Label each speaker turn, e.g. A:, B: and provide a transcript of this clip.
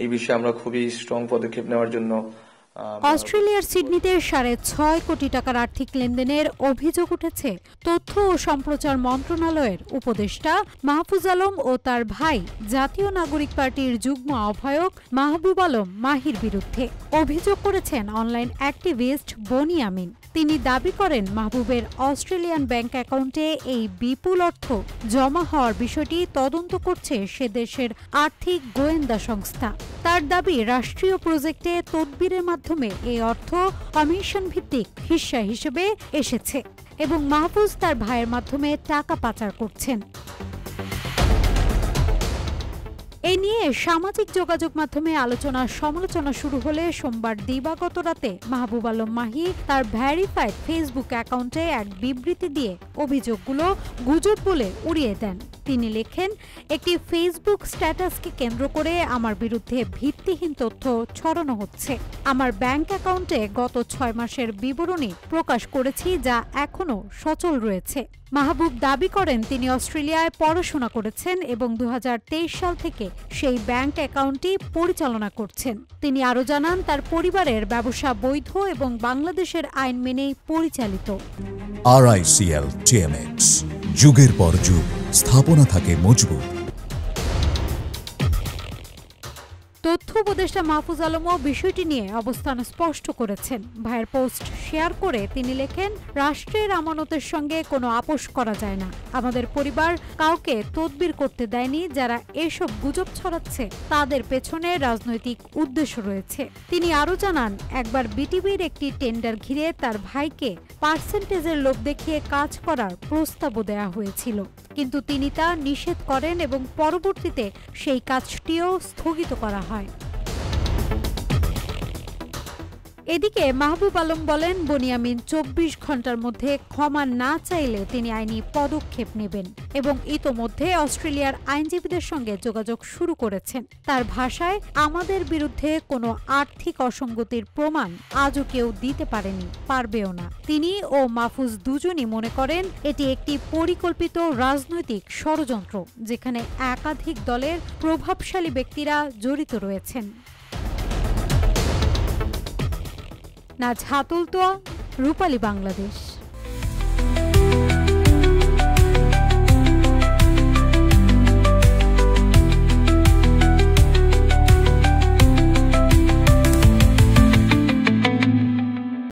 A: এই বিষয়ে আমরা খুবই স্ট্রং পদক্ষেপ নেওয়ার জন্য
B: অস্ট্রেলিয়ার সিডনিতে 6.5 কোটি টাকার আর্থিক লেনদেনের অভিযোগ উঠেছে তথ্য ও সম্প্রচার মন্ত্রণালয়ের উপদেষ্টা মাহফুজ আলম ও তার ভাই জাতীয় নাগরিক পার্টির যুগ্ম আহ্বায়ক মাহবুব আলম মাহির বিরুদ্ধে। অভিযোগ করেছেন অনলাইন অ্যাক্টিভিস্ট বনি আমিন। তিনি দাবি করেন মাহবুবের অস্ট্রেলিয়ান ব্যাংক অ্যাকাউন্টে এই বিপুল অর্থ জমা হওয়ার বিষয়টি তদন্ত করছে সে দেশের আর্থিক গোয়েন্দা সংস্থা। তার দাবি রাষ্ট্রীয় প্রজেক্টে তদবিরের মাধ্যমে এই অর্থ কমিশন ভিত্তিক হিস্সা হিসেবে এসেছে এবং মাহফুজ তার ভাইয়ের মাধ্যমে টাকা পাচার করছেন। এই নিয়ে সামাজিক যোগাযোগ মাধ্যমে আলোচনা সমালোচনা শুরু হলে সোমবার দিবাগত রাতে মাহবুব আলম মাহি তার ভেরিফাইড ফেসবুক অ্যাকাউন্টে এক বিবৃতি দিয়ে অভিযোগগুলো গুজব বলে উড়িয়ে দেন। তিনি লেখেন, একটি ফেসবুক স্ট্যাটাসকে কেন্দ্র করে আমার বিরুদ্ধে ভিত্তিহীন তথ্য ছড়ানো হচ্ছে। আমার ব্যাংক অ্যাকাউন্টে গত 6 মাসের বিবরণী প্রকাশ করেছি যা এখনো সচল রয়েছে। মাহবুব দাবি করেন তিনি অস্ট্রেলিয়ায় পড়াশোনা করেছেন এবং 2023 সাল থেকে সেই ব্যাংক অ্যাকাউন্টটি পরিচালনা করছেন। তিনি আরও জানান তার পরিবারের ব্যবসা বৈধ এবং বাংলাদেশের আইন মেনেই পরিচালিত।
C: RICL TMX, যুগের পর যুগ স্থাপনা থাকে মজবুত।
B: তথ্য উপদেষ্টা মাহফুজ আলমও বিষয়টি নিয়ে অবস্থান স্পষ্ট করেছেন। ভাইয়ের পোস্ট শেয়ার করে তিনি লেখেন, রাষ্ট্রের আমানতের সঙ্গে কোনো আপোষ করা যায় না। আমাদের পরিবার কাউকে তদবির করতে দেয়নি। যারা এসব গুজব ছড়াচ্ছে তাদের পেছনে রাজনৈতিক উদ্দেশ্য রয়েছে। তিনি আরও জানান, একবার বিটিভির একটি টেন্ডার ঘিরে তার ভাইকে পার্সেন্টেজের লোভ দেখিয়ে কাজ করার প্রস্তাবও দেওয়া হয়েছিল, কিন্তু তিনি তা নিষেধ করেন এবং পরবর্তীতে সেই কাজটিও স্থগিত করা হয়। এদিকে মাহবুব আলম বলেন, বনি আমিন 24 ঘন্টার মধ্যে ক্ষমা না চাইলে তিনি আইনি পদক্ষেপ নেবেন এবং ইতোমধ্যে অস্ট্রেলিয়ার আইনজীবীদের সঙ্গে যোগাযোগ শুরু করেছেন। তার ভাষায়, আমাদের বিরুদ্ধে কোনো আর্থিক অসঙ্গতির প্রমাণ আজও কেউ দিতে পারেনি, পারবেও না। তিনি ও মাহফুজ দুজনই মনে করেন এটি একটি পরিকল্পিত রাজনৈতিক ষড়যন্ত্র যেখানে একাধিক দলের প্রভাবশালী ব্যক্তিরা জড়িত রয়েছেন। নাজ হাতুলতোয়া, রূপালী বাংলাদেশ।